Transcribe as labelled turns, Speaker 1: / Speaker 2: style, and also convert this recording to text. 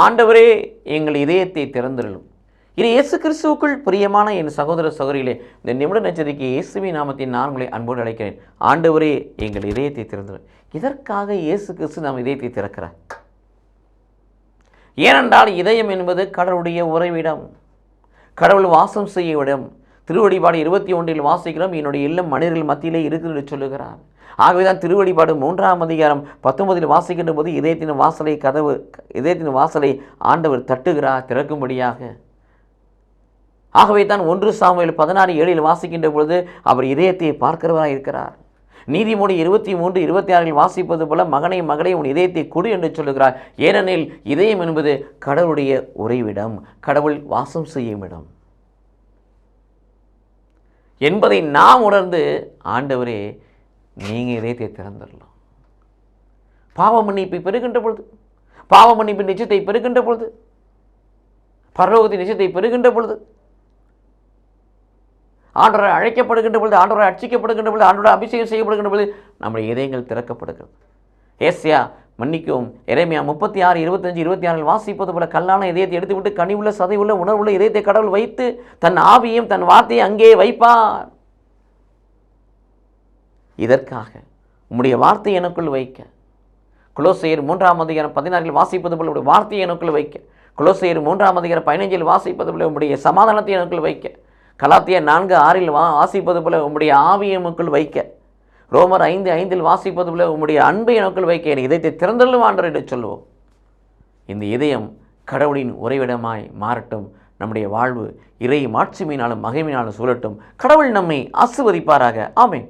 Speaker 1: ஆண்டவரே எங்கள் இதயத்தை திறந்தருளும். இது இயேசு கிறிஸ்துவுக்குள் பிரியமான என் சகோதர சகோதரிகளே, இந்த நிமிட நட்சத்திரக்கு இயேசுவின் நாமத்தின் நான் உங்களை அன்போடு அழைக்கிறேன். ஆண்டவரே எங்கள் இதயத்தை திறந்தருளும். இதற்காக இயேசு கிறிஸ்து நாம் இதயத்தை திறக்கிறார். ஏனென்றால் இதயம் என்பது கடவுளுடைய உறைவிடம், கடவுள் வாசம் செய்ய இடம். திருவெளிப்பாடு 21 வாசிக்கிறோம், என்னுடைய இல்லம் மனிதர்கள் மத்தியிலே இருக்குது என்று சொல்லுகிறார். ஆகவேதான் திருவெளிப்பாடு 3ஆம் அதிகாரம் 19 வாசிக்கின்ற போது இதயத்தின் வாசலை ஆண்டவர் தட்டுகிறார் திறக்கும்படியாக. ஆகவே தான் 1 சாமுவேல் 16:7 வாசிக்கின்ற பொழுது அவர் இதயத்தை பார்க்கிறவராக இருக்கிறார். நீதிமொழி 23:26 வாசிப்பது போல மகனை மகளே உன் இதயத்தை கொடு என்று சொல்லுகிறார். ஏனெனில் இதயம் என்பது கடவுளுடைய உறைவிடம், கடவுள் வாசம் செய்யும் இடம் என்பதை நாம் உணர்ந்து, ஆண்டவரே நீங்கள் இதயத்தை திறந்துடலாம். பாவ மன்னிப்பை பெறுகின்ற பொழுது, பாவ மன்னிப்பின் நிச்சயத்தை பெறுகின்ற பொழுது, பரலோகத்தின் நிச்சயத்தை பெறுகின்ற பொழுது, ஆண்டவரை அழைக்கப்படுகின்ற பொழுது, ஆண்டவரை அர்ச்சிக்கப்படுகின்ற பொழுது, ஆண்டவரை அபிஷேகம் செய்யப்படுகின்ற பொழுது நம்முடைய இதயங்கள் திறக்கப்படுகிறது. ஏசியா மன்னிக்கும் எரேமியா 36:25-26 வாசிப்பது போல கல்லான இதயத்தை எடுத்துவிட்டு கனிவுள்ள சதையுள்ள உணர்வுள்ள இதயத்தை கடவுள் வைத்து தன் ஆவியும் தன் வார்த்தையை அங்கே வைப்பார். இதற்காக உம்முடைய வார்த்தை எனக்குள் வைக்க, கொலோசையர் 3ஆம் அதிகாரம் 16 வாசிப்பது போல உடைய வார்த்தையை எனக்குள் வைக்க, கொலோசையர் 3ஆம் அதிகாரம் 15 வாசிப்பது போல உம்முடைய சமாதானத்தை எனக்குள் வைக்க, கலாத்தியர் 4:6 வாசிப்பது போல உம்முடைய ஆவியை எனக்குள் வைக்க, ரோமர் 5:5 வாசிப்பது போல உம்முடைய அன்பை எனக்குள் வைக்க என் இதயத்தை திறந்தள்ளும் ஆண்டவர் என்று சொல்லுவோம். இந்த இதயம் கடவுளின் உறைவிடமாய் மாறட்டும். நம்முடைய வாழ்வு இறை மாட்சிமையினாலும் மகிமையினாலும் சூழட்டும். கடவுள் நம்மை ஆசீர்வதிப்பாராக. ஆமென்.